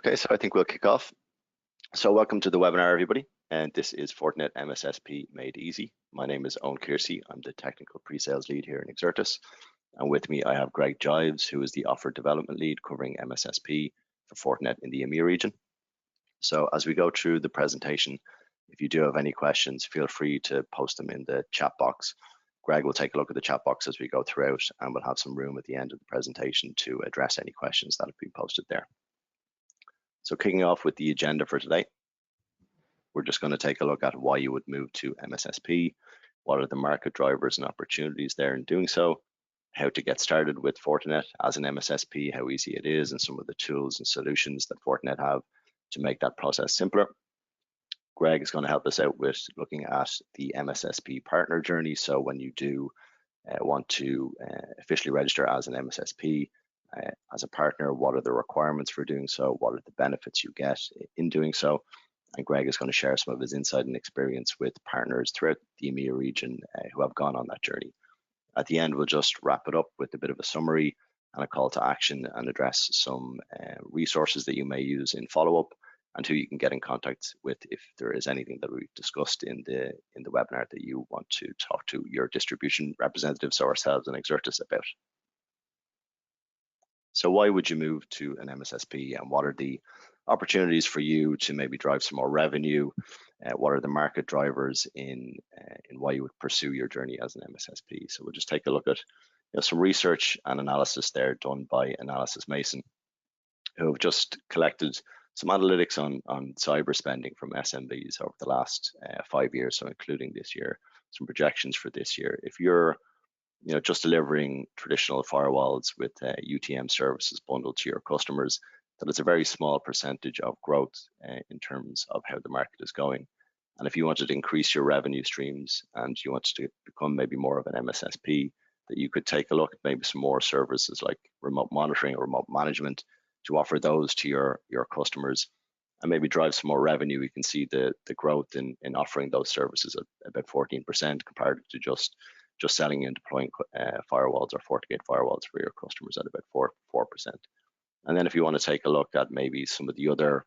Okay, so I think we'll kick off. So welcome to the webinar, everybody. And this is Fortinet MSSP Made Easy. My name is Owen Kearsey. I'm the technical pre-sales lead here in Exertis. And with me, I have Greg Jives, who is the offer development lead covering MSSP for Fortinet in the EMEA region. So as we go through the presentation, if you do have any questions, feel free to post them in the chat box. Greg will take a look at the chat box as we go throughout, and we'll have some room at the end of the presentation to address any questions that have been posted there. So kicking off with the agenda for today, we're just going to take a look at why you would move to MSSP, what are the market drivers and opportunities there in doing so, how to get started with Fortinet as an MSSP, how easy it is, and some of the tools and solutions that Fortinet have to make that process simpler. Greg is going to help us out with looking at the MSSP partner journey. So when you do want to officially register as an MSSP, as a partner, what are the requirements for doing so? What are the benefits you get in doing so? And Greg is going to share some of his insight and experience with partners throughout the EMEA region who have gone on that journey. At the end, we'll just wrap it up with a bit of a summary and a call to action and address some resources that you may use in follow-up and who you can get in contact with if there is anything that we've discussed in the webinar that you want to talk to your distribution representatives or ourselves and Exertis about. So why would you move to an MSSP, and what are the opportunities for you to maybe drive some more revenue? What are the market drivers in why you would pursue your journey as an MSSP? So we'll just take a look at some research and analysis there done by Analysis Mason, who have just collected some analytics on cyber spending from SMBs over the last 5 years, so including this year, some projections for this year. If you're just delivering traditional firewalls with UTM services bundled to your customers, that it's a very small percentage of growth in terms of how the market is going. And if you wanted to increase your revenue streams and you wanted to become maybe more of an MSSP, that you could take a look at maybe some more services like remote monitoring or remote management to offer those to your customers and maybe drive some more revenue. You can see the growth in offering those services at about 14% compared to just selling and deploying firewalls or FortiGate firewalls for your customers at about 4%. And then if you want to take a look at maybe some of the other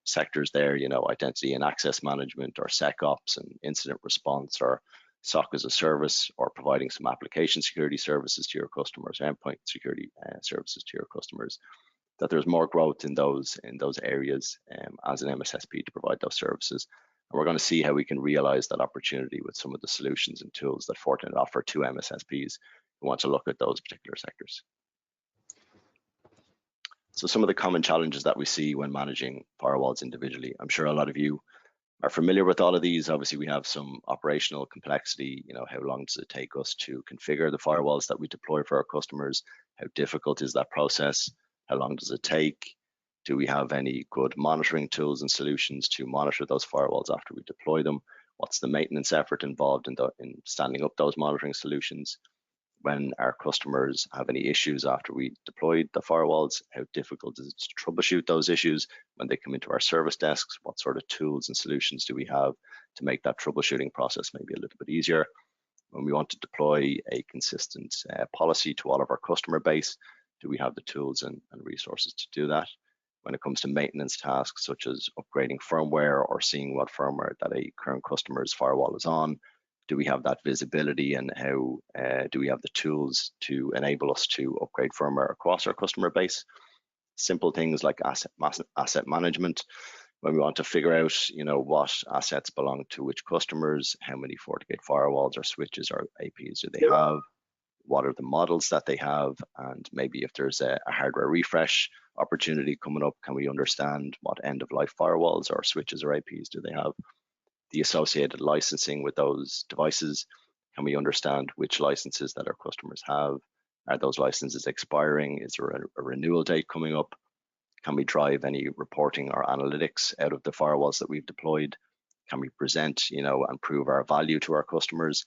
sectors there, identity and access management or SecOps and incident response or SOC as a service or providing some application security services to your customers, endpoint security services to your customers, that there's more growth in those areas as an MSSP to provide those services. And we're going to see how we can realize that opportunity with some of the solutions and tools that Fortinet offer to MSSPs who want to look at those particular sectors. So some of the common challenges that we see when managing firewalls individually, I'm sure a lot of you are familiar with all of these. Obviously, we have some operational complexity. How long does it take us to configure the firewalls that we deploy for our customers? How difficult is that process? How long does it take? Do we have any good monitoring tools and solutions to monitor those firewalls after we deploy them? What's the maintenance effort involved in standing up those monitoring solutions? When our customers have any issues after we deployed the firewalls, how difficult is it to troubleshoot those issues when they come into our service desks? What sort of tools and solutions do we have to make that troubleshooting process maybe a little bit easier? When we want to deploy a consistent policy to all of our customer base, do we have the tools and resources to do that? When it comes to maintenance tasks such as upgrading firmware or seeing what firmware that a current customer's firewall is on, do we have that visibility, and how do we have the tools to enable us to upgrade firmware across our customer base? Simple things like asset management, when we want to figure out what assets belong to which customers, how many FortiGate firewalls or switches or APs do they have, what are the models that they have, and maybe if there's a hardware refresh opportunity coming up, can we understand what end-of-life firewalls or switches or APs do they have? The associated licensing with those devices, can we understand which licenses that our customers have? Are those licenses expiring? Is there a renewal date coming up? Can we drive any reporting or analytics out of the firewalls that we've deployed? Can we present, and prove our value to our customers,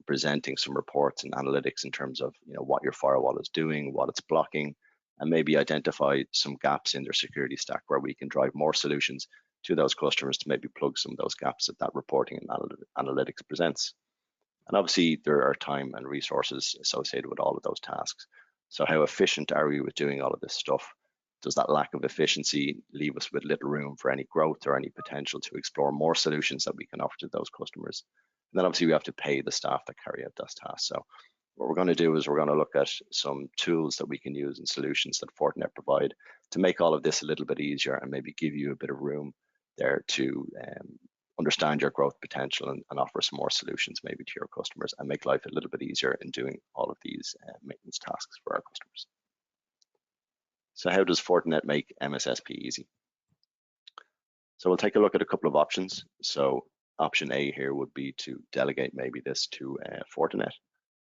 presenting some reports and analytics in terms of, what your firewall is doing, what it's blocking, and maybe identify some gaps in their security stack where we can drive more solutions to those customers to maybe plug some of those gaps that reporting and analytics presents. And obviously there are time and resources associated with all of those tasks. So how efficient are we with doing all of this stuff? does that lack of efficiency leave us with little room for any growth or any potential to explore more solutions that we can offer to those customers? And then obviously we have to pay the staff that carry out those tasks. So what we're going to do is we're going to look at some tools that we can use and solutions that Fortinet provide to make all of this a little bit easier and maybe give you a bit of room there to understand your growth potential and offer some more solutions maybe to your customers and make life a little bit easier in doing all of these maintenance tasks for our customers. So how does Fortinet make MSSP easy? So we'll take a look at a couple of options. So option A here would be to delegate maybe this to Fortinet.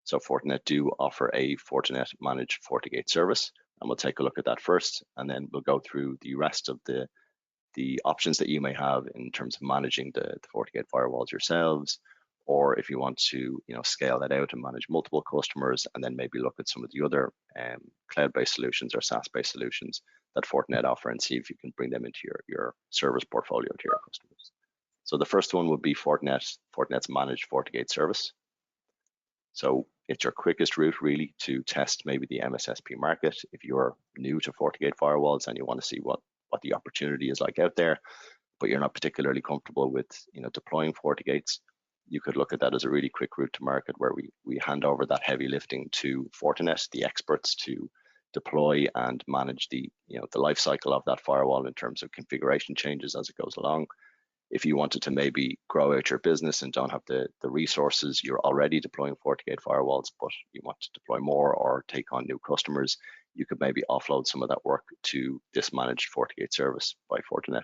So Fortinet do offer a Fortinet managed FortiGate service, and we'll take a look at that first, and then we'll go through the rest of the options that you may have in terms of managing the FortiGate firewalls yourselves, or if you want to scale that out and manage multiple customers, and then maybe look at some of the other cloud-based solutions or SaaS-based solutions that Fortinet offer and see if you can bring them into your service portfolio to your customers. So the first one would be Fortinet's managed FortiGate service. So it's your quickest route really to test maybe the MSSP market. If you're new to FortiGate firewalls and you want to see what the opportunity is like out there, but you're not particularly comfortable with deploying FortiGates, you could look at that as a really quick route to market where we hand over that heavy lifting to Fortinet, the experts, to deploy and manage the life cycle of that firewall in terms of configuration changes as it goes along. If you wanted to maybe grow out your business and don't have the resources, you're already deploying FortiGate firewalls, but you want to deploy more or take on new customers, you could maybe offload some of that work to this managed FortiGate service by Fortinet.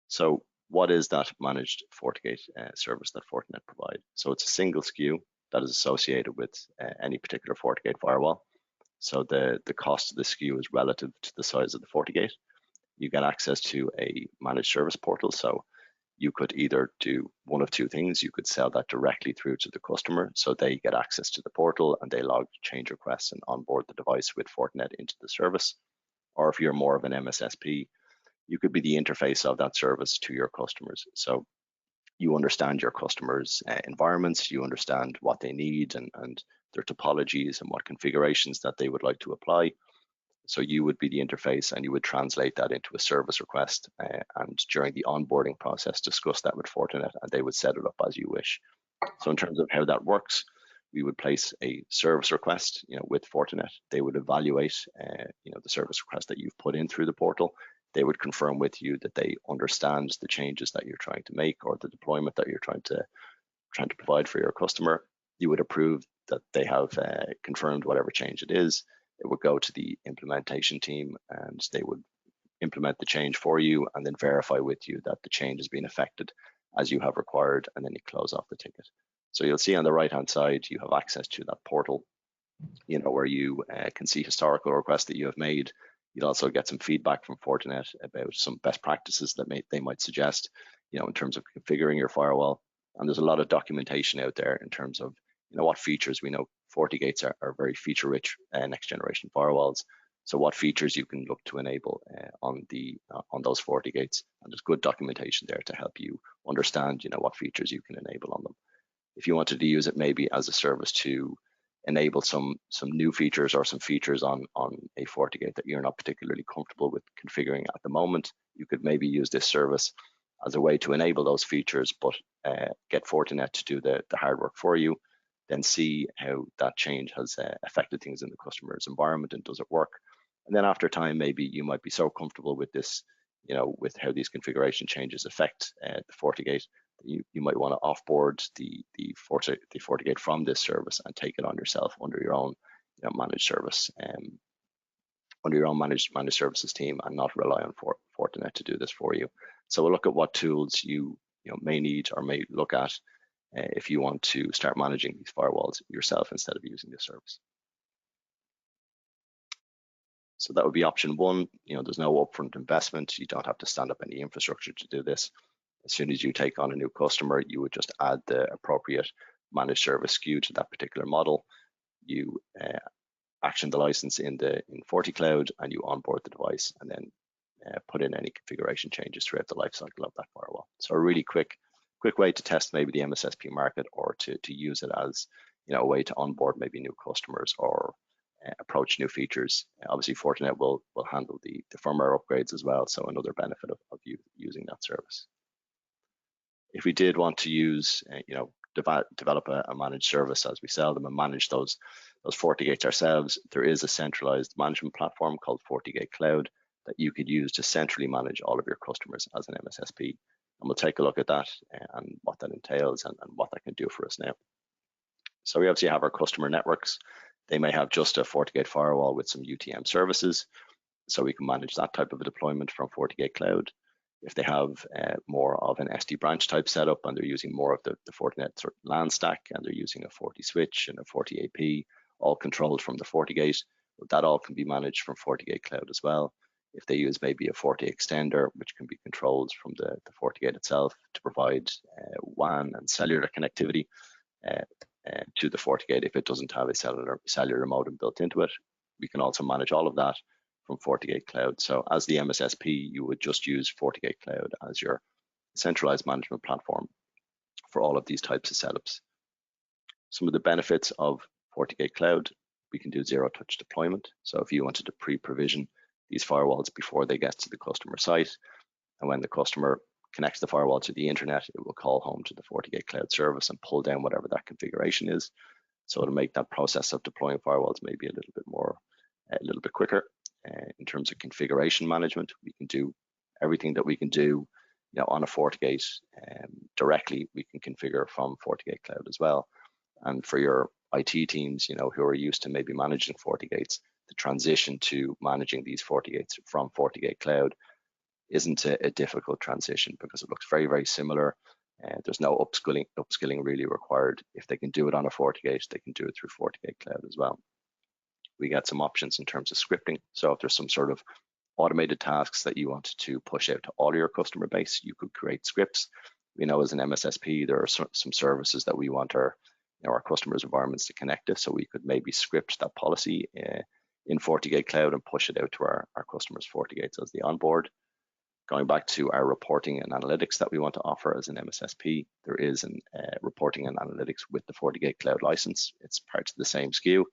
So what is that managed FortiGate service that Fortinet provide? So it's a single SKU that is associated with any particular FortiGate firewall. So the cost of the SKU is relative to the size of the FortiGate. You get access to a managed service portal. So you could either do one of two things. You could sell that directly through to the customer, so they get access to the portal and they log change requests and onboard the device with Fortinet into the service. Or if you're more of an MSSP, you could be the interface of that service to your customers. So you understand your customers' environments, you understand what they need and their topologies and what configurations that they would like to apply. So you would be the interface and you would translate that into a service request and during the onboarding process discuss that with Fortinet and they would set it up as you wish. So in terms of how that works, we would place a service request with Fortinet. They would evaluate the service request that you've put in through the portal. They would confirm with you that they understand the changes that you're trying to make or the deployment that you're trying to provide for your customer. You would approve that they have confirmed whatever change it is. It would go to the implementation team and they would implement the change for you and then verify with you that the change has been affected as you have required, and then you close off the ticket. So you'll see on the right hand side you have access to that portal where you can see historical requests that you have made. You'll also get some feedback from Fortinet about some best practices that they might suggest in terms of configuring your firewall. And there's a lot of documentation out there in terms of what features. We know FortiGates are very feature rich next generation firewalls. So what features you can look to enable on those FortiGates, and there's good documentation there to help you understand what features you can enable on them. If you wanted to use it maybe as a service to enable some new features or some features on a FortiGate that you're not particularly comfortable with configuring at the moment, you could maybe use this service as a way to enable those features, but get Fortinet to do the hard work for you, then see how that change has affected things in the customer's environment and does it work. And then after time, maybe you might be so comfortable with this, with how these configuration changes affect the FortiGate, you might want to offboard the FortiGate from this service and take it on yourself under your own managed service, under your own managed services team, and not rely on Fortinet to do this for you. So we'll look at what tools you may need or may look at if you want to start managing these firewalls yourself instead of using this service. So that would be option one. There's no upfront investment. You don't have to stand up any infrastructure to do this. As soon as you take on a new customer, you would just add the appropriate managed service SKU to that particular model. You action the license in FortiCloud and you onboard the device and then put in any configuration changes throughout the life cycle of that firewall. So a really quick way to test maybe the MSSP market, or to use it as a way to onboard maybe new customers or approach new features. Obviously, Fortinet will handle the firmware upgrades as well, so another benefit of you using that service. If we did want to use, develop a managed service as we sell them and manage those FortiGates ourselves, there is a centralized management platform called FortiGate Cloud that you could use to centrally manage all of your customers as an MSSP. And we'll take a look at that and what that entails and what that can do for us now. So we obviously have our customer networks. They may have just a FortiGate firewall with some UTM services, so we can manage that type of a deployment from FortiGate Cloud. If they have more of an SD branch type setup and they're using more of the Fortinet sort of LAN stack and they're using a FortiSwitch and a FortiAP, all controlled from the FortiGate, that all can be managed from FortiGate Cloud as well. If they use maybe a FortiExtender, which can be controlled from the FortiGate itself to provide WAN and cellular connectivity to the FortiGate, if it doesn't have a cellular modem built into it, we can also manage all of that from FortiGate Cloud. So as the MSSP, you would just use FortiGate Cloud as your centralized management platform for all of these types of setups. Some of the benefits of FortiGate Cloud, we can do zero-touch deployment. So if you wanted to pre-provision these firewalls before they get to the customer site, and when the customer connects the firewall to the internet, it will call home to the FortiGate Cloud service and pull down whatever that configuration is. So to make that process of deploying firewalls maybe a little bit quicker. In terms of configuration management, we can do everything that we can do on a FortiGate directly. We can configure from FortiGate Cloud as well. And for your IT teams, who are used to maybe managing FortiGates, the transition to managing these FortiGates from FortiGate Cloud isn't a difficult transition because it looks very, very similar. There's no upskilling really required. If they can do it on a FortiGate, they can do it through FortiGate Cloud as well. We got some options in terms of scripting. So if there's some sort of automated tasks that you want to push out to all your customer base, you could create scripts. As an MSSP, there are some services that we want our customers' environments to connect to. So we could maybe script that policy in FortiGate Cloud and push it out to our customers' FortiGates as they onboard. Going back to our reporting and analytics that we want to offer as an MSSP, there is reporting and analytics with the FortiGate Cloud license. It's part of the same SKU.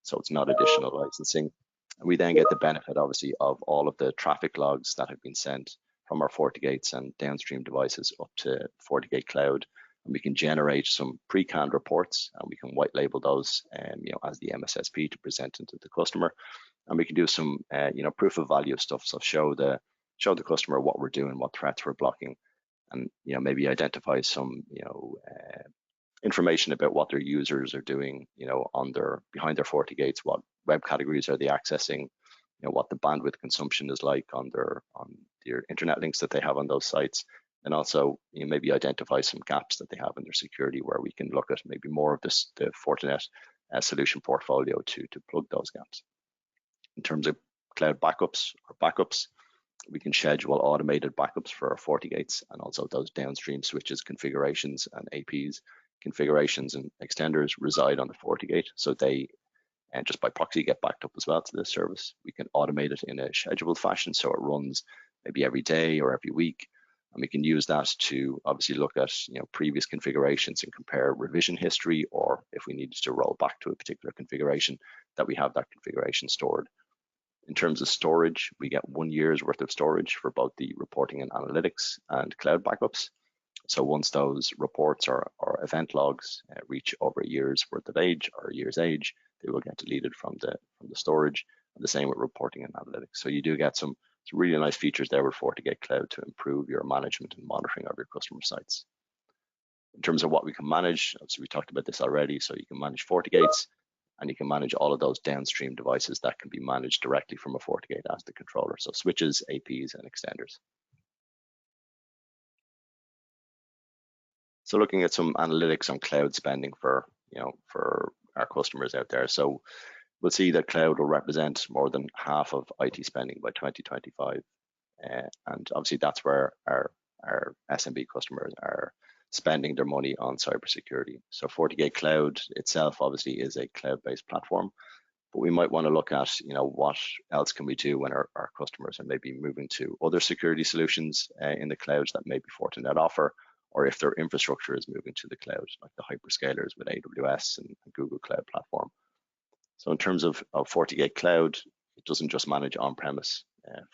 So it's not additional licensing. And we then get the benefit, obviously, of all of the traffic logs that have been sent from our FortiGates and downstream devices up to FortiGate Cloud. And we can generate some pre-canned reports, and we can white label those, as the MSSP to present into the customer. And we can do some, proof of value stuff. So show the customer what we're doing, what threats we're blocking, and maybe identify some, information about what their users are doing, behind their FortiGates, what web categories are they accessing, what the bandwidth consumption is like on their internet links that they have on those sites, and also maybe identify some gaps that they have in their security where we can look at maybe more of the Fortinet solution portfolio to plug those gaps. In terms of cloud backups, we can schedule automated backups for our FortiGates and also those downstream switches, configurations, and APs. Configurations and extenders reside on the FortiGate, so they just by proxy get backed up as well to this service. We can automate it in a scheduled fashion, so it runs maybe every day or every week, and we can use that to obviously look at previous configurations and compare revision history, or if we needed to roll back to a particular configuration, that we have that configuration stored. In terms of storage, we get 1 year's worth of storage for both the reporting and analytics and cloud backups. So once those reports or event logs reach over a year's worth of age or a year's age, they will get deleted from the storage. And the same with reporting and analytics. So you do get some really nice features there with FortiGate Cloud to improve your management and monitoring of your customer sites. In terms of what we can manage, so we talked about this already. So you can manage FortiGates, and you can manage all of those downstream devices that can be managed directly from a FortiGate as the controller. So switches, APs, and extenders. So looking at some analytics on cloud spending for our customers out there. So we'll see that cloud will represent more than half of IT spending by 2025. And obviously that's where our SMB customers are spending their money on cybersecurity. So FortiGate Cloud itself obviously is a cloud-based platform, but we might want to look at what else can we do when our customers are maybe moving to other security solutions in the clouds that maybe Fortinet offer, or if their infrastructure is moving to the cloud, like the hyperscalers with AWS and Google Cloud Platform. So in terms of FortiGate Cloud, it doesn't just manage on-premise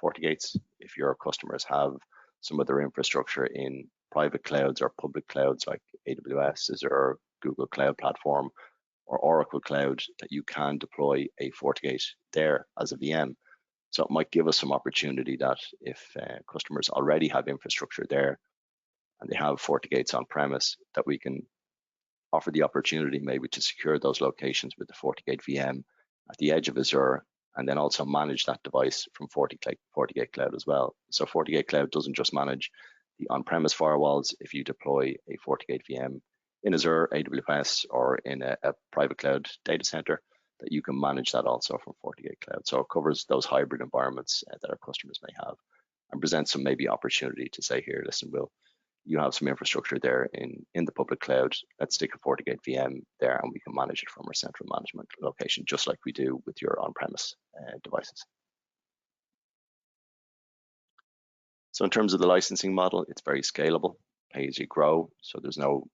FortiGates. If your customers have some of their infrastructure in private clouds or public clouds like AWS, Azure, Google Cloud Platform, or Oracle Cloud, that you can deploy a FortiGate there as a VM. So it might give us some opportunity that if customers already have infrastructure there and they have FortiGates on premise, that we can offer the opportunity maybe to secure those locations with the FortiGate VM at the edge of Azure, and then also manage that device from FortiGate Cloud as well. So FortiGate Cloud doesn't just manage the on-premise firewalls. If you deploy a FortiGate VM in Azure, AWS, or in a private cloud data center, that you can manage that also from FortiGate Cloud. So it covers those hybrid environments that our customers may have, and presents some maybe opportunity to say, here, listen, you have some infrastructure there in the public cloud. Let's stick a FortiGate VM there, and we can manage it from our central management location, just like we do with your on-premise devices. So in terms of the licensing model, it's very scalable, pay as you grow. So there's no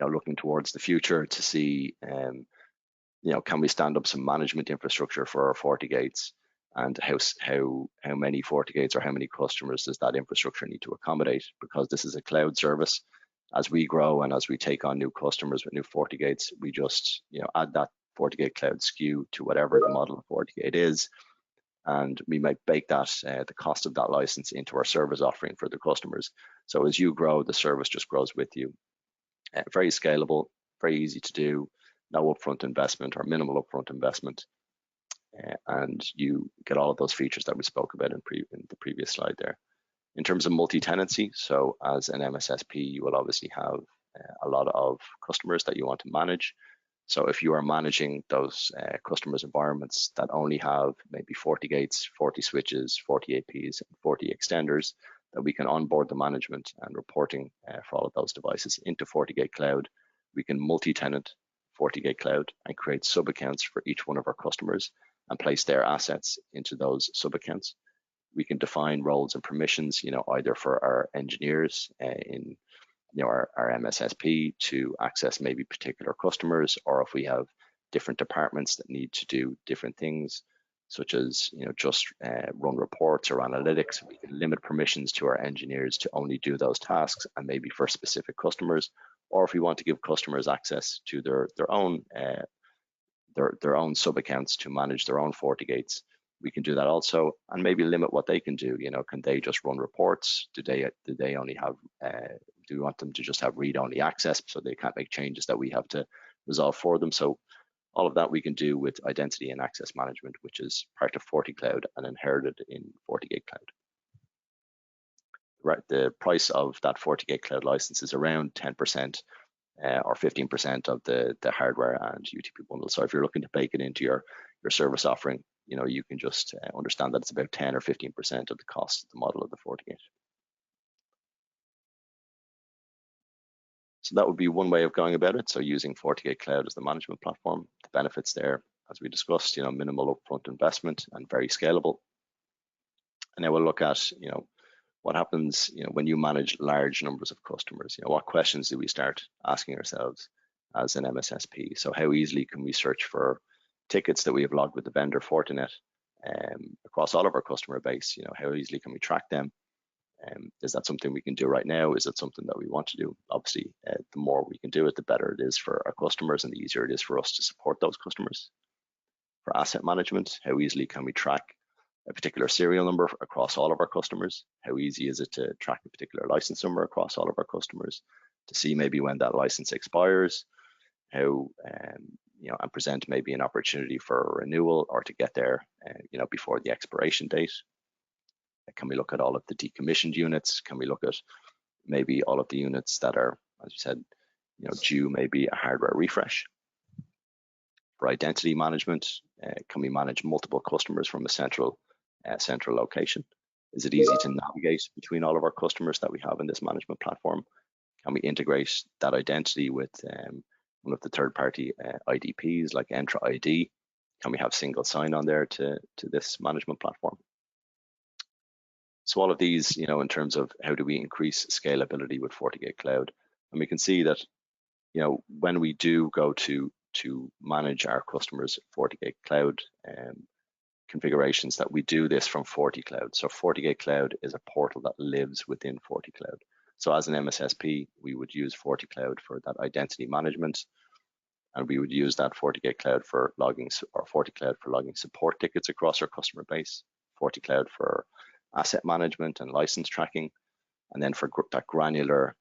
looking towards the future to see, can we stand up some management infrastructure for our FortiGates, and how many FortiGates or how many customers does that infrastructure need to accommodate? Because this is a cloud service. As we grow and as we take on new customers with new FortiGates, we just add that FortiGate Cloud SKU to whatever the model of FortiGate is, and we might bake that the cost of that license into our service offering for the customers. So as you grow, the service just grows with you. Very scalable, very easy to do, no upfront investment or minimal upfront investment. And you get all of those features that we spoke about in the previous slide there. In terms of multi-tenancy, so as an MSSP, you will obviously have a lot of customers that you want to manage. So if you are managing those customers' environments that only have maybe 40 gates, 40 switches, 40 APs, and 40 extenders, that we can onboard the management and reporting for all of those devices into FortiGate Cloud. We can multi-tenant FortiGate Cloud and create sub-accounts for each one of our customers and place their assets into those sub-accounts. We can define roles and permissions, either for our engineers in our MSSP to access maybe particular customers, or if we have different departments that need to do different things, such as just run reports or analytics, we can limit permissions to our engineers to only do those tasks and maybe for specific customers. Or if we want to give customers access to their own sub-accounts to manage their own FortiGates, we can do that also, and maybe limit what they can do. Can they just run reports? Do they only have? Do we want them to just have read-only access so they can't make changes that we have to resolve for them? So all of that we can do with identity and access management, which is part of FortiCloud and inherited in FortiGate Cloud. Right, the price of that FortiGate Cloud license is around 10%. Or 15% of the hardware and UTP bundle. So if you're looking to bake it into your service offering, you can just understand that it's about 10 or 15% of the cost of the model of the FortiGate. So that would be one way of going about it. So using FortiGate Cloud as the management platform, the benefits there, as we discussed, minimal upfront investment and very scalable. And now we'll look at, what happens, when you manage large numbers of customers? What questions do we start asking ourselves as an MSSP? So how easily can we search for tickets that we have logged with the vendor Fortinet across all of our customer base? How easily can we track them? Is that something we can do right now? Is it something that we want to do? Obviously, the more we can do it, the better it is for our customers and the easier it is for us to support those customers. For asset management, how easily can we track a particular serial number across all of our customers? How easy is it to track a particular license number across all of our customers, to see maybe when that license expires, how and present maybe an opportunity for a renewal or to get there before the expiration date? Can we look at all of the decommissioned units? Can we look at maybe all of the units that are, as you said, due maybe a hardware refresh? For identity management, can we manage multiple customers from a central location? Is it easy to navigate between all of our customers that we have in this management platform? Can we integrate that identity with one of the third-party IDPs like Entra ID? Can we have single sign-on there to this management platform? So all of these, in terms of how do we increase scalability with FortiGate Cloud, and we can see that, when we do go to to manage our customers' FortiGate Cloud configurations, that we do this from FortiCloud. So FortiGate Cloud is a portal that lives within FortiCloud. So as an MSSP, we would use FortiCloud for that identity management, and we would use that FortiGate Cloud for logging, or FortiCloud for logging support tickets across our customer base, FortiCloud for asset management and license tracking, and then for that granular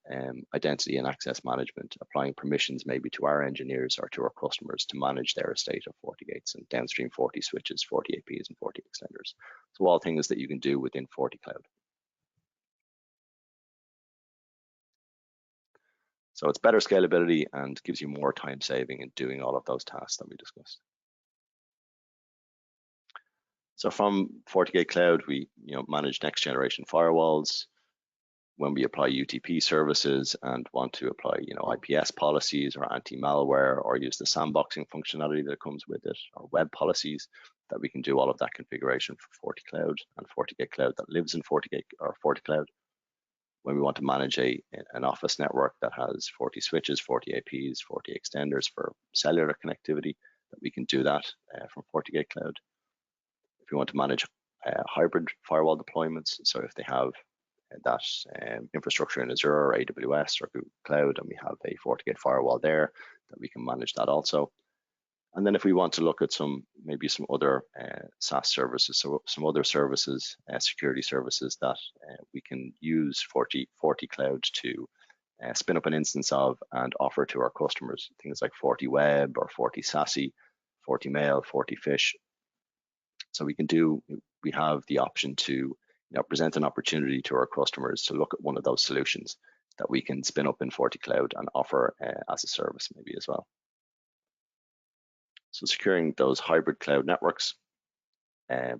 identity and access management, applying permissions maybe to our engineers or to our customers to manage their estate of FortiGates and downstream Forti switches, Forti APs, and Forti extenders. So all things that you can do within FortiCloud. So it's better scalability and gives you more time saving in doing all of those tasks that we discussed. So from FortiGate Cloud, we manage next generation firewalls. When we apply UTP services and want to apply IPS policies or anti-malware, or use the sandboxing functionality that comes with it, or web policies, that we can do all of that configuration for FortiCloud and FortiGate Cloud that lives in FortiGate or FortiCloud. When we want to manage an office network that has Forti switches, Forti APs, Forti extenders for cellular connectivity, that we can do that from FortiGate Cloud. If we want to manage hybrid firewall deployments, so if they have that infrastructure in Azure or AWS or Google Cloud, and we have a FortiGate firewall there, that we can manage that also. And then if we want to look at maybe some other SaaS services, so some other services, security services that we can use FortiCloud to spin up an instance of and offer to our customers, things like FortiWeb or FortiSASE, FortiMail, FortiFish. So we have the option to present an opportunity to our customers to look at one of those solutions that we can spin up in FortiCloud and offer as a service maybe as well. So securing those hybrid cloud networks,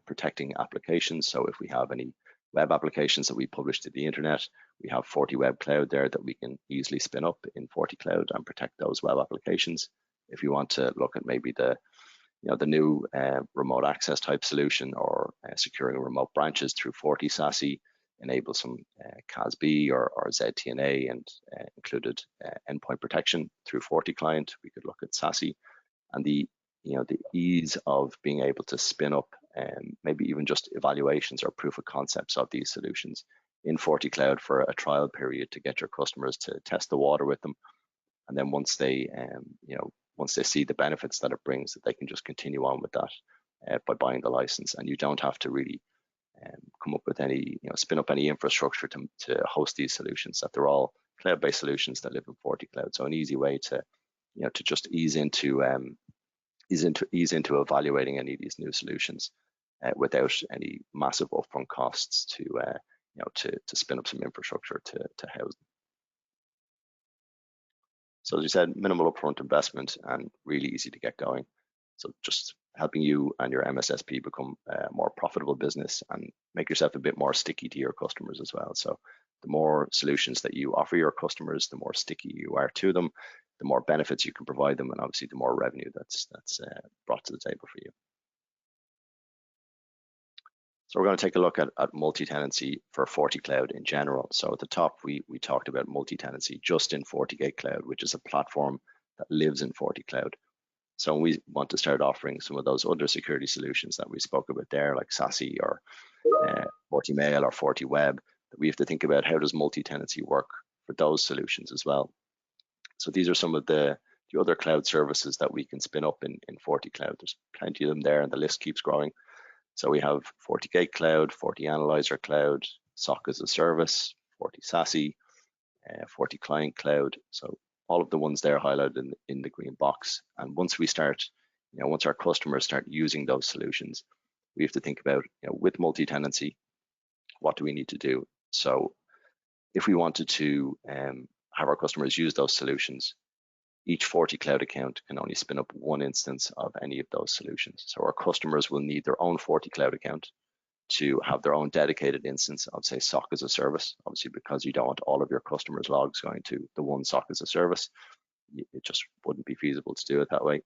protecting applications. So if we have any web applications that we publish to the internet, we have FortiWeb Cloud there that we can easily spin up in FortiCloud and protect those web applications. If you want to look at maybe the new remote access type solution, or securing remote branches through FortiSASE, enable some CASB or ZTNA and included endpoint protection through FortiClient, we could look at SASE. And the ease of being able to spin up maybe even just evaluations or proof of concepts of these solutions in FortiCloud for a trial period to get your customers to test the water with them. And then once they see the benefits that it brings, that they can just continue on with that by buying the license, and you don't have to really come up with any, spin up any infrastructure to host these solutions, that they're all cloud-based solutions that live in FortiCloud. So an easy way to just ease into evaluating any of these new solutions without any massive upfront costs to spin up some infrastructure to house them. So as you said, minimal upfront investment and really easy to get going. So just helping you and your MSSP become a more profitable business and make yourself a bit more sticky to your customers as well. So the more solutions that you offer your customers, the more sticky you are to them, the more benefits you can provide them, and obviously the more revenue that's brought to the table for you. So we're going to take a look at multi-tenancy for FortiCloud in general. So at the top, we talked about multi-tenancy just in FortiGate Cloud, which is a platform that lives in FortiCloud. So when we want to start offering some of those other security solutions that we spoke about there, like SASE or FortiMail or FortiWeb, that we have to think about how does multi-tenancy work for those solutions as well. So these are some of the other cloud services that we can spin up in FortiCloud. There's plenty of them there, and the list keeps growing. So we have FortiGate Cloud, FortiAnalyzer Cloud, SOC as a Service, FortiSASE, FortiClient Cloud. So all of the ones there highlighted in the green box. And once we start, once our customers start using those solutions, we have to think about, with multi-tenancy, what do we need to do? So if we wanted to have our customers use those solutions, each FortiCloud account can only spin up one instance of any of those solutions. So our customers will need their own FortiCloud account to have their own dedicated instance of, say, SOC as a Service. Obviously, because you don't want all of your customers' logs going to the one SOC as a Service, it just wouldn't be feasible to do it that way.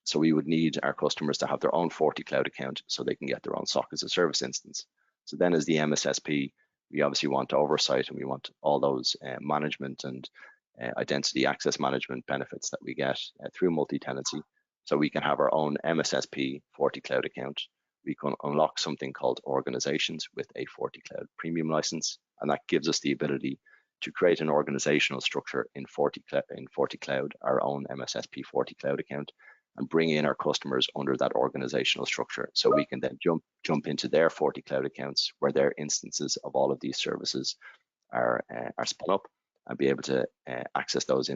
So we would need our customers to have their own FortiCloud account so they can get their own SOC as a Service instance. So then as the MSSP, we obviously want oversight, and we want all those management and identity access management benefits that we get through multi-tenancy. So we can have our own MSSP FortiCloud account. We can unlock something called organizations with a FortiCloud premium license, and that gives us the ability to create an organizational structure in FortiCloud, our own MSSP FortiCloud account, and bring in our customers under that organizational structure. So we can then jump into their FortiCloud accounts where their instances of all of these services are spun up, and be able to access those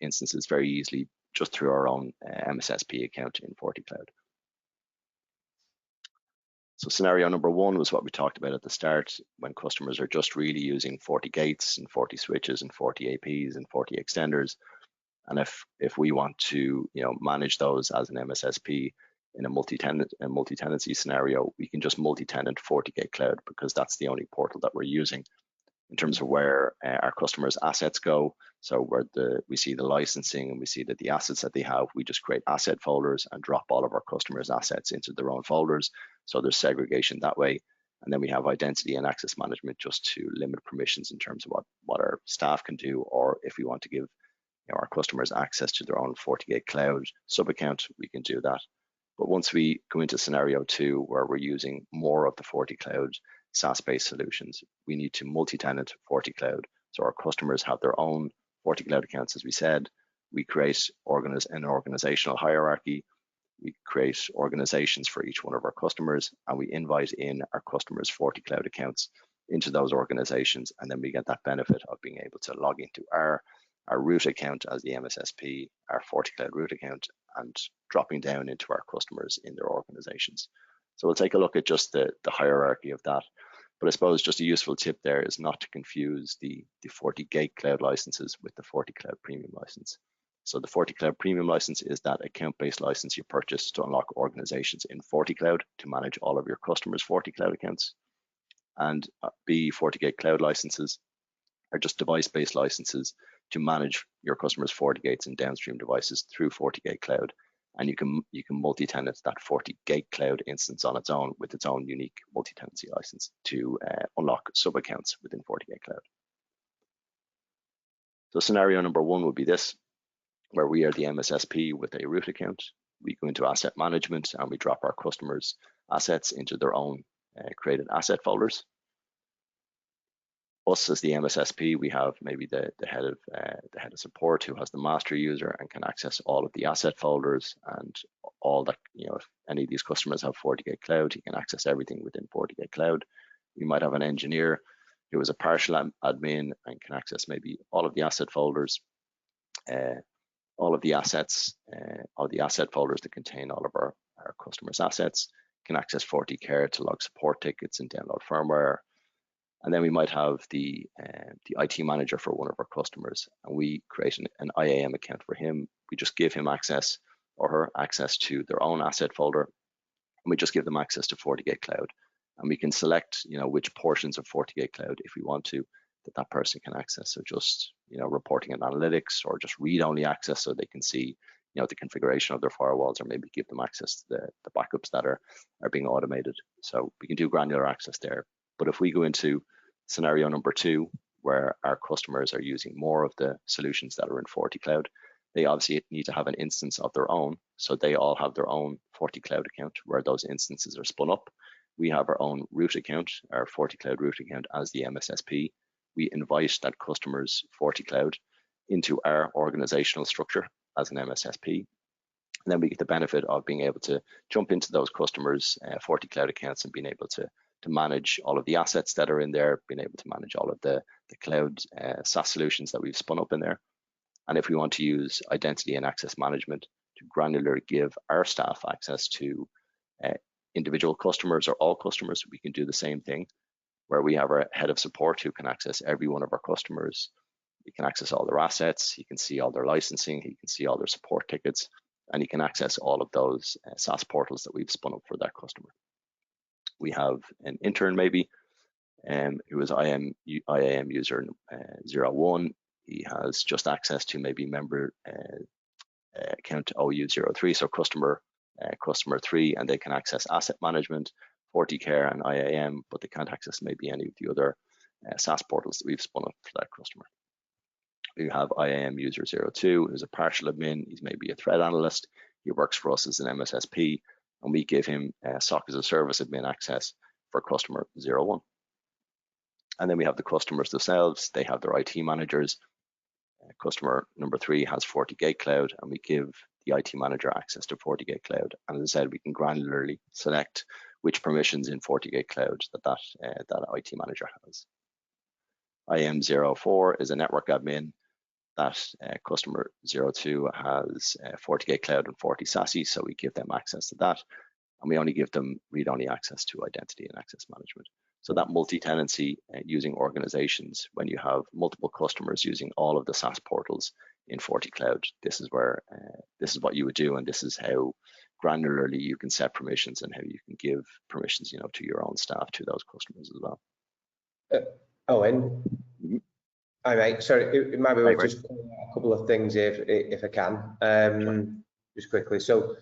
instances very easily just through our own MSSP account in FortiCloud. So scenario number one was what we talked about at the start, when customers are just really using 40 gates and 40 switches and 40 APs and 40 extenders. And if we want to manage those as an MSSP in a multi-tenancy scenario, we can just multi-tenant FortiGate Cloud, because that's the only portal that we're using in terms of where our customers' assets go. So where we see the licensing and we see that the assets that they have, we just create asset folders and drop all of our customers' assets into their own folders. So there's segregation that way. And then we have identity and access management just to limit permissions in terms of what our staff can do, or if we want to give our customers access to their own FortiGate Cloud sub-account, we can do that. But once we go into scenario two, where we're using more of the FortiCloud SaaS-based solutions, we need to multi-tenant FortiCloud. So our customers have their own FortiCloud accounts, as we said. We create an organizational hierarchy. We create organizations for each one of our customers, and we invite in our customers' FortiCloud accounts into those organizations, and then we get that benefit of being able to log into our root account as the MSSP, our FortiCloud root account, and dropping down into our customers in their organizations. So we'll take a look at just the hierarchy of that. But I suppose just a useful tip there is not to confuse the FortiGate Cloud licenses with the FortiCloud Premium license. So the FortiCloud Premium license is that account-based license you purchase to unlock organizations in FortiCloud to manage all of your customers' FortiCloud accounts. And the FortiGate Cloud licenses are just device-based licenses to manage your customers' FortiGates and downstream devices through FortiGate Cloud. And you can multi-tenant that FortiGate Cloud instance on its own with its own unique multi-tenancy license to unlock sub-accounts within FortiGate Cloud. So scenario number one would be this, where we are the MSSP with a root account. We go into asset management and we drop our customers' assets into their own created asset folders. Us as the MSSP, we have maybe the head of support who has the master user and can access all of the asset folders and all that. If any of these customers have FortiGate Cloud, he can access everything within FortiGate Cloud. We might have an engineer who is a partial admin and can access maybe all of the asset folders, all of the assets, all the asset folders that contain all of our customers' assets, can access FortiCare to log support tickets and download firmware. And then we might have the IT manager for one of our customers, and we create an IAM account for him. We just give him access or her access to their own asset folder, and we just give them access to FortiGate Cloud. And we can select, which portions of FortiGate Cloud, if we want to, that person can access. So just, reporting and analytics, or just read-only access, so they can see, the configuration of their firewalls, or maybe give them access to the backups that are being automated. So we can do granular access there. But if we go into scenario number two, where our customers are using more of the solutions that are in FortiCloud, they obviously need to have an instance of their own. So they all have their own FortiCloud account where those instances are spun up. We have our own root account, our FortiCloud root account as the MSSP. We invite that customer's FortiCloud into our organizational structure as an MSSP. And then we get the benefit of being able to jump into those customers' FortiCloud accounts and being able to manage all of the assets that are in there, being able to manage all of the cloud SaaS solutions that we've spun up in there. And if we want to use identity and access management to granularly give our staff access to individual customers or all customers, we can do the same thing, where we have our head of support who can access every one of our customers. He can access all their assets, he can see all their licensing, he can see all their support tickets, and he can access all of those SaaS portals that we've spun up for that customer. We have an intern maybe, who is IAM user 01. He has just access to maybe member account OU03, so customer 3, and they can access asset management, FortiCare, and IAM, but they can't access maybe any of the other SaaS portals that we've spun up for that customer. We have IAM user 02, who's a partial admin. He's maybe a threat analyst. He works for us as an MSSP, and we give him SOC as a service admin access for customer 01. And then we have the customers themselves. They have their IT managers. Customer number 3 has FortiGate Cloud, and we give the IT manager access to FortiGate Cloud. And as I said, we can granularly select which permissions in FortiGate Cloud that IT manager has. IAM 04 is a network admin. That customer 02 has FortiGate Cloud and FortiSASE, so we give them access to that. And we only give them read-only access to identity and access management. So that multi-tenancy using organizations, when you have multiple customers using all of the SaaS portals in FortiCloud, this is what you would do, and this is how granularly you can set permissions and how you can give permissions, to your own staff, to those customers as well. Owen, hi mate. Sorry, maybe we'll just call out a couple of things if I can, Sure. just quickly. So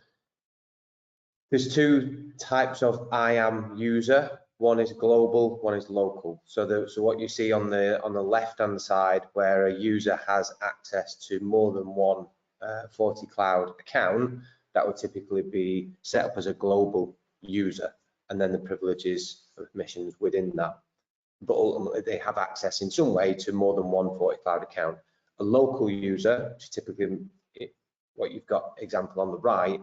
there's 2 types of IAM user. One is global, one is local. So what you see on the left-hand side, where a user has access to more than one FortiCloud account, that would typically be set up as a global user, and then the privileges and permissions within that. But ultimately, they have access in some way to more than one FortiCloud account. A local user, which is typically what you've got example on the right,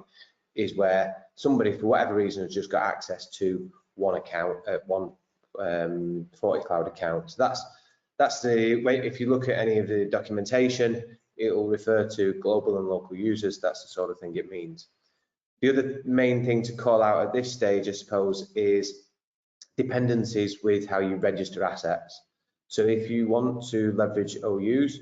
is where somebody, for whatever reason, has just got access to one account, one FortiCloud account. So that's the way. If you look at any of the documentation, it will refer to global and local users. That's the sort of thing it means. The other main thing to call out at this stage, I suppose, is dependencies with how you register assets. So if you want to leverage OUs,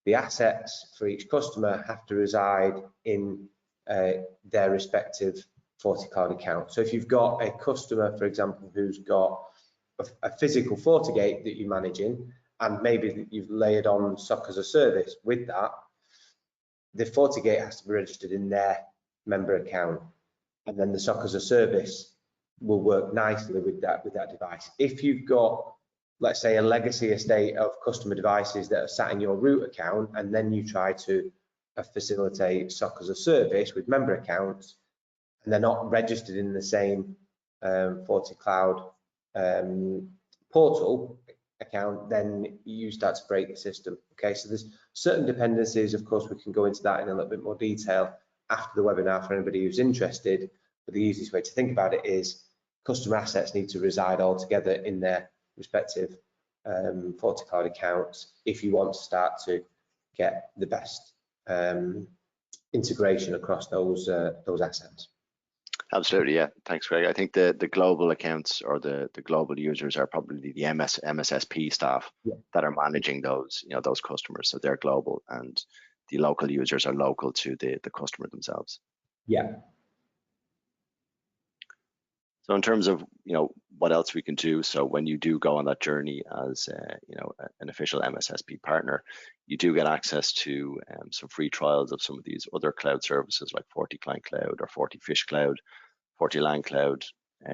the assets for each customer have to reside in their respective FortiCloud account. So if you've got a customer, for example, who's got a physical FortiGate that you're managing, and maybe you've layered on SOC as a service with that, the FortiGate has to be registered in their member account, and then the SOC as a service will work nicely with that device. If you've got, let's say, a legacy estate of customer devices that are sat in your root account, and then you try to facilitate SOC as a service with member accounts, and they're not registered in the same FortiCloud portal account, then you start to break the system. Okay, so there's certain dependencies. Of course, we can go into that in a little bit more detail after the webinar for anybody who's interested. But the easiest way to think about it is customer assets need to reside all together in their respective FortiCloud accounts if you want to start to get the best integration across those assets. Absolutely, yeah. Thanks, Greg. I think the global accounts or the global users are probably the MSSP staff that are managing those, those customers. So they're global, and the local users are local to the customer themselves. Yeah. So in terms of what else we can do, so when you do go on that journey as an official MSSP partner, you do get access to some free trials of some of these other cloud services like FortiClient Cloud or FortiFish Cloud. FortiLAN Cloud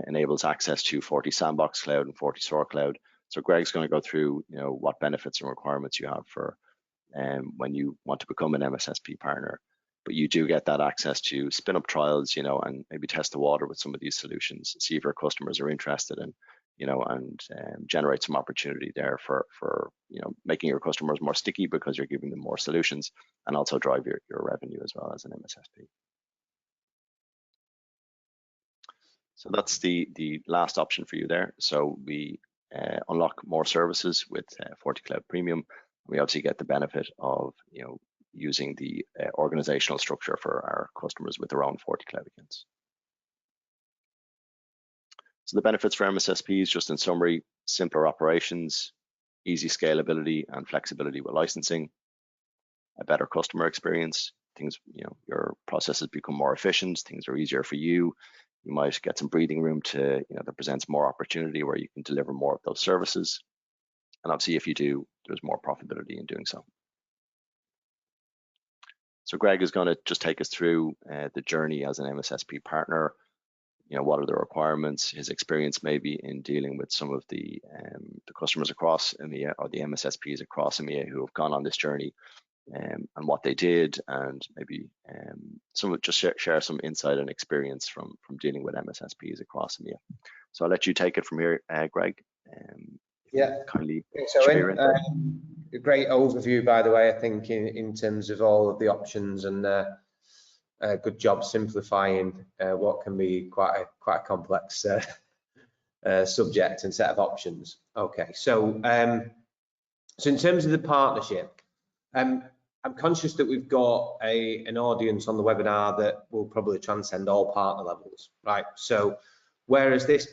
enables access to FortiSandbox Cloud and FortiSOAR Cloud. So Greg's going to go through what benefits and requirements you have for when you want to become an MSSP partner. But you do get that access to spin up trials, and maybe test the water with some of these solutions, see if your customers are interested in, and generate some opportunity there for making your customers more sticky because you're giving them more solutions, and also drive your revenue as well as an MSSP. So that's the last option for you there. So we unlock more services with FortiCloud Premium. We obviously get the benefit of using the organizational structure for our customers with their own FortiCloud accounts. So the benefits for MSSPs, just in summary: simpler operations, easy scalability and flexibility with licensing, a better customer experience. Things, your processes become more efficient. Things are easier for you. You might get some breathing room to, that presents more opportunity where you can deliver more of those services. And obviously, if you do, there's more profitability in doing so. So Greg is going to just take us through the journey as an MSSP partner. what are the requirements, his experience maybe in dealing with some of the customers across EMEA or the MSSPs across EMEA who have gone on this journey, and what they did, and maybe just share some insight and experience from dealing with MSSPs across EMEA. So I'll let you take it from here, Greg. Yeah, kindly so share your insight. a great overview, by the way, I think, in terms of all of the options, and good job simplifying what can be quite a complex subject and set of options. Okay, so so in terms of the partnership, I'm conscious that we've got an audience on the webinar that will probably transcend all partner levels, right? So whereas this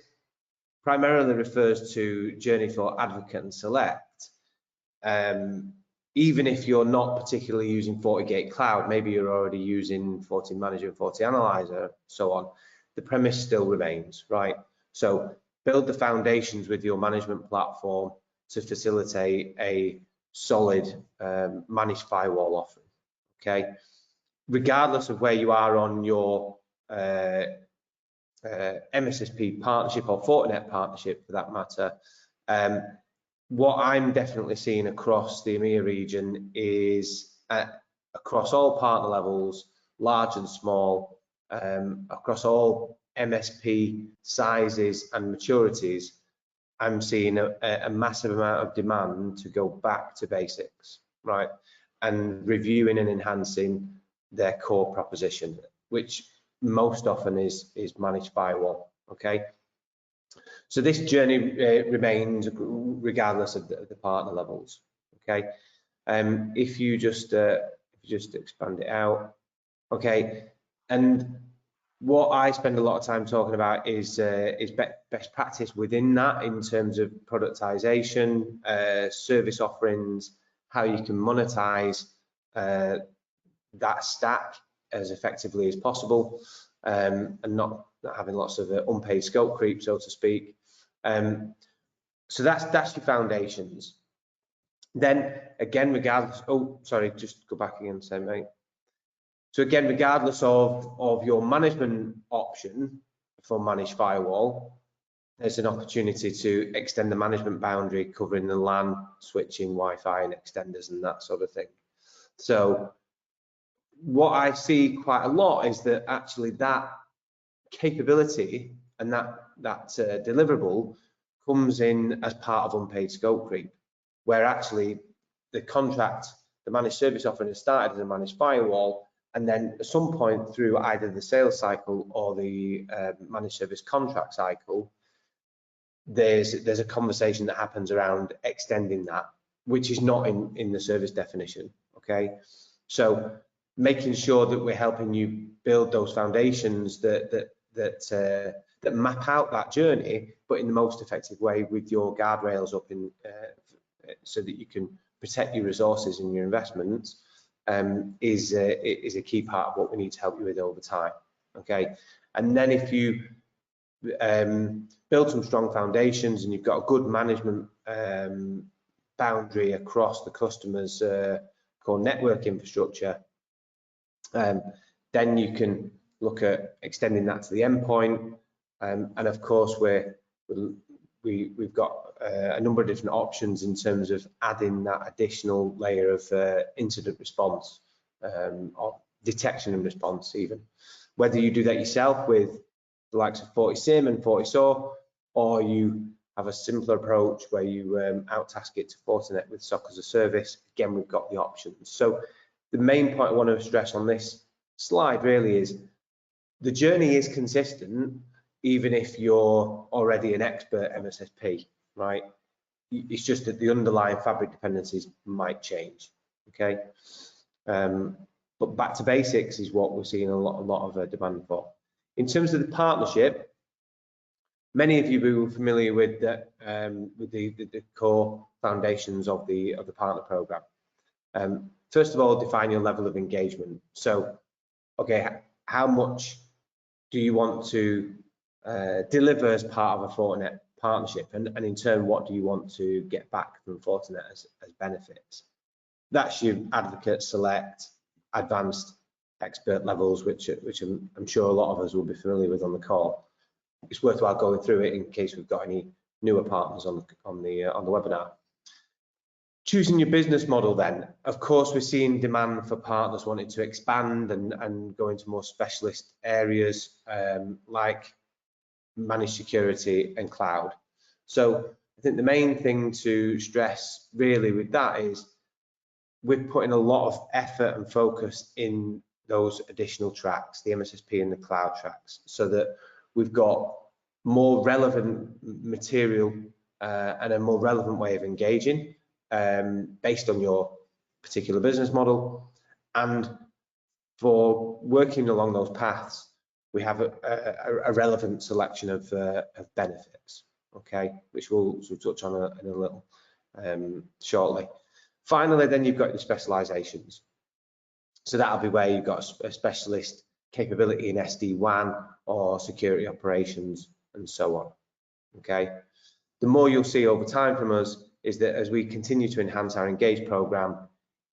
primarily refers to Journey for Advocate and Select, even if you're not particularly using FortiGate Cloud, maybe you're already using FortiManager and FortiAnalyzer, so on, the premise still remains, right? So build the foundations with your management platform to facilitate a solid managed firewall offering, okay? Regardless of where you are on your MSSP partnership or Fortinet partnership for that matter, what I'm definitely seeing across the EMEA region is across all partner levels, large and small, across all MSP sizes and maturities, I'm seeing a massive amount of demand to go back to basics, right? And reviewing and enhancing their core proposition, which most often is managed firewall, okay? So this journey remains regardless of the partner levels, okay? If you just expand it out, okay? And what I spend a lot of time talking about is best practice within that, in terms of productization, service offerings, how you can monetize that stack as effectively as possible, and not having lots of unpaid scope creep, so to speak. So that's your foundations. Then again, regardless, oh sorry, just go back again, say mate. So again, regardless of your management option for managed firewall, there's an opportunity to extend the management boundary, covering the LAN, switching, Wi-Fi, and extenders and that sort of thing. So what I see quite a lot is that actually that capability and that deliverable comes in as part of unpaid scope creep, where actually the contract, the managed service offering has started as a managed firewall, and then at some point through either the sales cycle or the managed service contract cycle, there's a conversation that happens around extending that, which is not in the service definition, okay? So making sure that we're helping you build those foundations that map out that journey, but in the most effective way, with your guardrails up in so that you can protect your resources and your investments, is a key part of what we need to help you with over time, okay? And then if you build some strong foundations and you've got a good management boundary across the customer's core network infrastructure, then you can look at extending that to the endpoint, and of course we've got a number of different options in terms of adding that additional layer of incident response, or detection and response even. Whether you do that yourself with the likes of FortiSIM and FortiSOAR, or you have a simpler approach where you out-task it to Fortinet with SOC as a service, again, we've got the options. So the main point I want to stress on this slide really is the journey is consistent, even if you're already an expert MSSP, right? It's just that the underlying fabric dependencies might change, okay? But back to basics is what we're seeing a lot of demand for. In terms of the partnership, many of you will be familiar with the core foundations of the partner program. First of all, define your level of engagement. So, okay, how much do you want to deliver as part of a Fortinet partnership, and in turn, what do you want to get back from Fortinet as benefits? That's your advocate, select, advanced, expert levels, which I'm sure a lot of us will be familiar with on the call. it's worthwhile going through it in case we've got any newer partners on the webinar. Choosing your business model then, of course, we're seeing demand for partners wanting to expand and go into more specialist areas like managed security and cloud. So I think the main thing to stress really with that is we're putting a lot of effort and focus in those additional tracks, the MSSP and the cloud tracks, so that we've got more relevant material and a more relevant way of engaging based on your particular business model. And for working along those paths, we have a relevant selection of benefits, okay, which we'll touch on in a little shortly. Finally, then you've got the specializations. So that'll be where you've got a specialist capability in SD-WAN or security operations and so on, okay. The more you'll see over time from us is that as we continue to enhance our Engage program,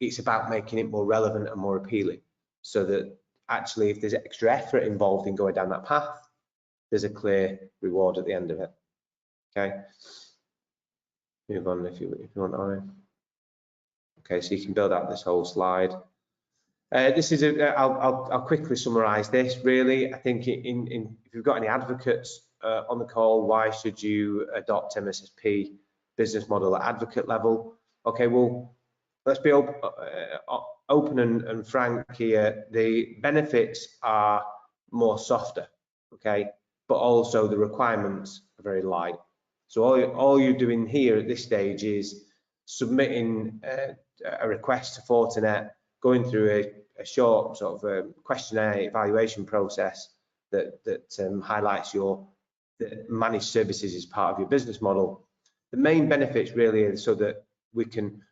it's about making it more relevant and more appealing, so that actually if there's extra effort involved in going down that path, there's a clear reward at the end of it, okay. Move on if you want, Aaron. Okay, so you can build out this whole slide. This is I'll quickly summarize this really. I think if you've got any advocates on the call, why should you adopt MSSP business model at advocate level? Okay, well, let's be open and frank here. The benefits are more softer, okay, but also the requirements are very light. So all you're doing here at this stage is submitting a request to Fortinet, going through a short sort of questionnaire evaluation process that highlights your managed services as part of your business model. The main benefits really are so that we can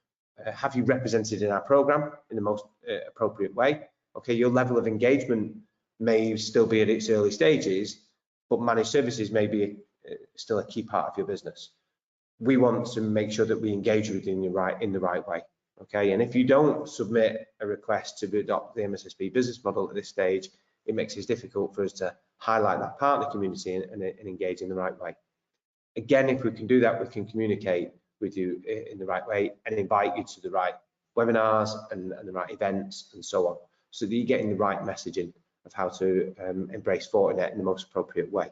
have you represented in our program in the most appropriate way. Okay, your level of engagement may still be at its early stages, but managed services may be still a key part of your business. We want to make sure that we engage with you in the right way. Okay, and if you don't submit a request to adopt the MSSP business model at this stage, it makes it difficult for us to highlight that partner community and engage in the right way. Again, if we can do that, we can communicate with you in the right way and invite you to the right webinars and the right events and so on, so that you're getting the right messaging of how to embrace Fortinet in the most appropriate way.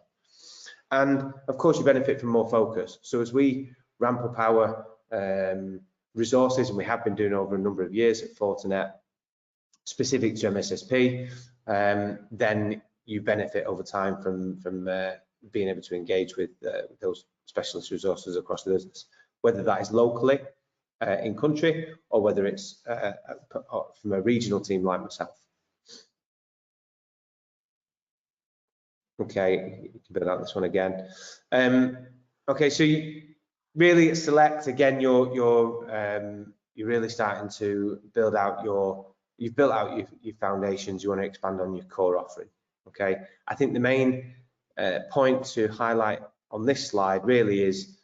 And of course, you benefit from more focus. So as we ramp up our resources, and we have been doing over a number of years at Fortinet, specific to MSSP, then you benefit over time from being able to engage with those specialist resources across the business, whether that is locally in country or whether it's from a regional team like myself. Okay, you can build out this one again. Okay, so you really at Select again, you're really starting to build out you've built out your foundations. You want to expand on your core offering. Okay, I think the main point to highlight on this slide really is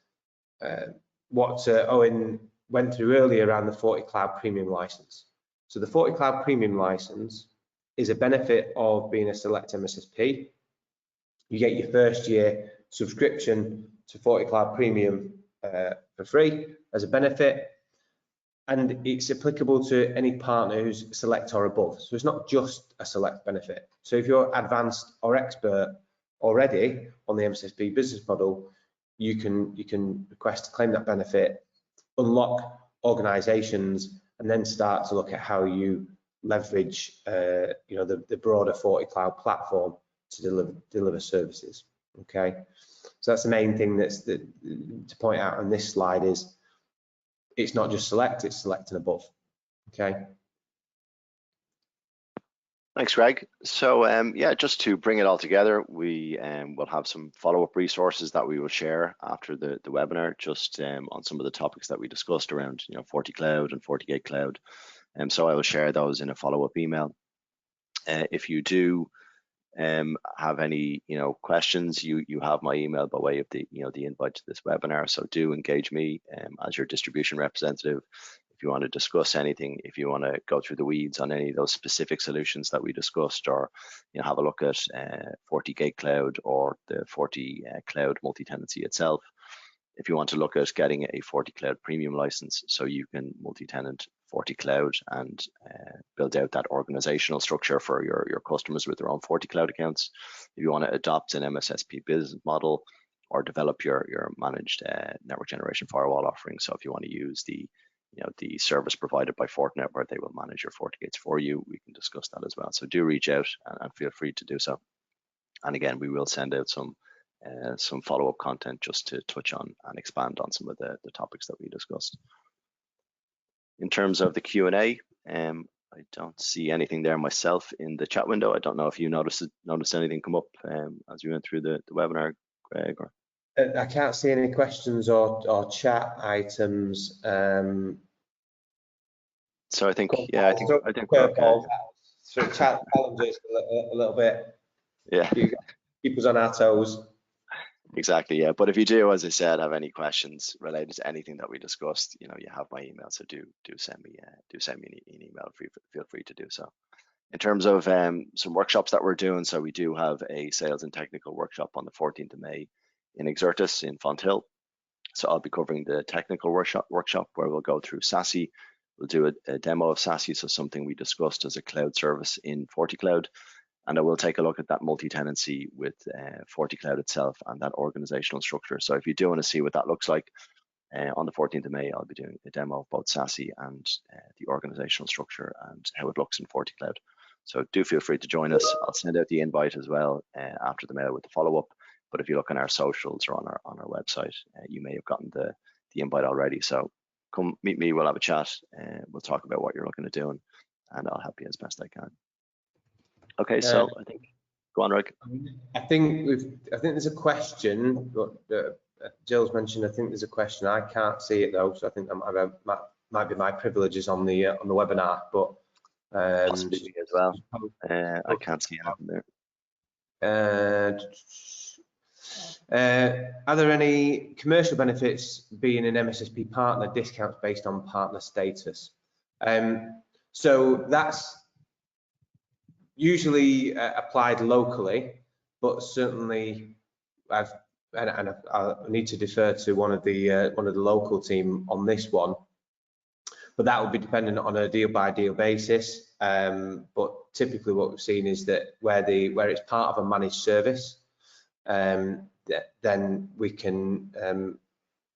what Owen went through earlier around the FortiCloud Premium license. So the FortiCloud Premium license is a benefit of being a Select MSSP. You get your first year subscription to FortiCloud Premium for free as a benefit, and it's applicable to any partner who's Select or above. So it's not just a Select benefit. So if you're advanced or expert already on the MSSP business model, you can request to claim that benefit, unlock organizations, and then start to look at how you leverage the broader FortiCloud platform to deliver services. Okay, so that's the main thing to point out on this slide is it's not just Select, it's Select and above. Okay. Thanks, Greg. So yeah, just to bring it all together, we will have some follow-up resources that we will share after the webinar, just on some of the topics that we discussed around, FortiCloud and FortiGate Cloud. So I will share those in a follow-up email. If you do have any questions, you have my email by way of the the invite to this webinar. So do engage me as your distribution representative if you want to discuss anything, if you want to go through the weeds on any of those specific solutions that we discussed, or have a look at FortiGate Cloud or the Forti Cloud multi-tenancy itself. If you want to look at getting a FortiCloud premium license so you can multi-tenant FortiCloud and build out that organizational structure for your customers with their own FortiCloud accounts. If you want to adopt an MSSP business model or develop your managed network generation firewall offering. So if you want to use the service provided by Fortinet where they will manage your FortiGates for you, we can discuss that as well. So do reach out and feel free to do so. And again, we will send out some follow-up content just to touch on and expand on some of the topics that we discussed. In terms of the Q&A, I don't see anything there myself in the chat window. I don't know if you noticed anything come up as we went through the webinar, Greg? Or? I can't see any questions or chat items. So I think we're okay. So chat challenges a little bit. Yeah. Keep us on our toes. Exactly, yeah. But if you do, as I said, have any questions related to anything that we discussed, you have my email. So do send me an email. Feel free to do so. In terms of some workshops that we're doing, so we do have a sales and technical workshop on the 14th of May in Exertis in Fonthill. So I'll be covering the technical workshop where we'll go through SASE. We'll do a demo of SASE, so something we discussed as a cloud service in FortiCloud. And I will take a look at that multi-tenancy with FortiCloud itself and that organizational structure. So if you do want to see what that looks like, on the 14th of May, I'll be doing a demo of both SASE and the organizational structure and how it looks in FortiCloud. So do feel free to join us. I'll send out the invite as well after the mail with the follow-up. But if you look on our socials or on our website, you may have gotten the invite already. So come meet me, we'll have a chat, we'll talk about what you're looking at doing, and I'll help you as best I can. Okay, so I think, go on, Rick. I think there's a question, but Jill's mentioned. I think there's a question. I can't see it though, so I think that might be my privileges on the webinar. But possibly me as well. I can't see anything there. Are there any commercial benefits being an MSSP partner, discounts based on partner status? So that's usually applied locally, but certainly I need to defer to one of the local team on this one. But that will be dependent on a deal by deal basis. But typically, what we've seen is that where it's part of a managed service, then we can,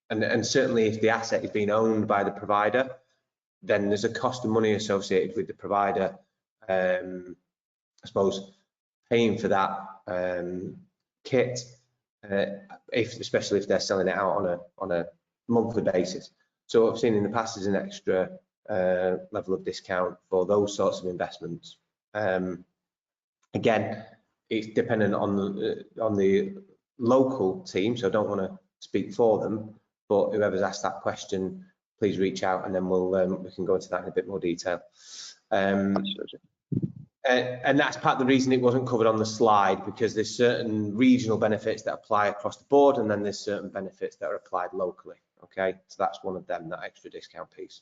and certainly if the asset is being owned by the provider, then there's a cost of money associated with the provider. I suppose paying for that kit, especially if they're selling it out on a monthly basis. So what I've seen in the past is an extra level of discount for those sorts of investments. Again, it's dependent on the local team, so I don't want to speak for them. But whoever's asked that question, please reach out, and then we can go into that in a bit more detail. And that's part of the reason it wasn't covered on the slide, because there's certain regional benefits that apply across the board, and then there's certain benefits that are applied locally. Okay, so that's one of them, that extra discount piece.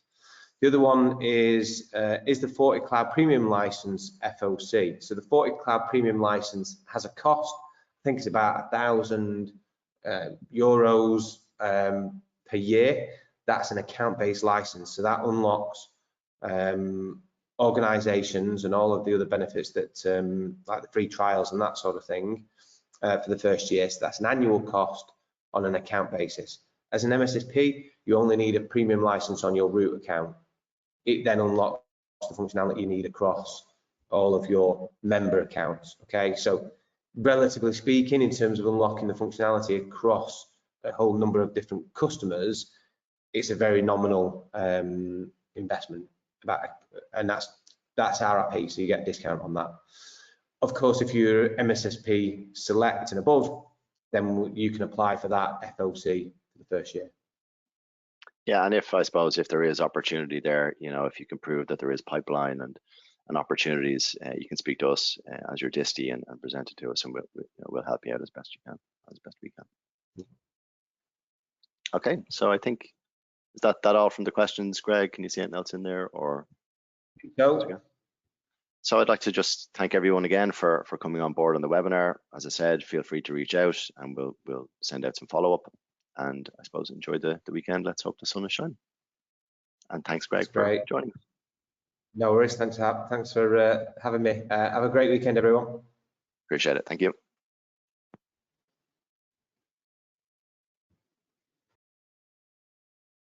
The other one is the FortiCloud Premium License FOC. So the FortiCloud Premium License has a cost. I think it's about €1,000 per year. That's an account-based license, so that unlocks organizations and all of the other benefits that like the free trials and that sort of thing for the first year. So that's an annual cost on an account basis. As an MSSP, you only need a premium license on your root account. It then unlocks the functionality you need across all of your member accounts. Okay, so relatively speaking, in terms of unlocking the functionality across a whole number of different customers, it's a very nominal investment. And that's RRP, so you get a discount on that. Of course, if you're MSSP Select and above, then you can apply for that FOC for the first year. Yeah, and I suppose if there is opportunity there, if you can prove that there is pipeline and opportunities, you can speak to us as your disty and present it to us, and we'll help you out as best we can. Okay, so I think Is that all from the questions, Greg? Can you see anything else in there, or? No. So I'd like to just thank everyone again for coming on board on the webinar. As I said, feel free to reach out and we'll send out some follow-up. And I suppose enjoy the weekend. Let's hope the sun is shining. And thanks, Greg, for joining. No worries. Thanks for having me. Have a great weekend, everyone. Appreciate it. Thank you.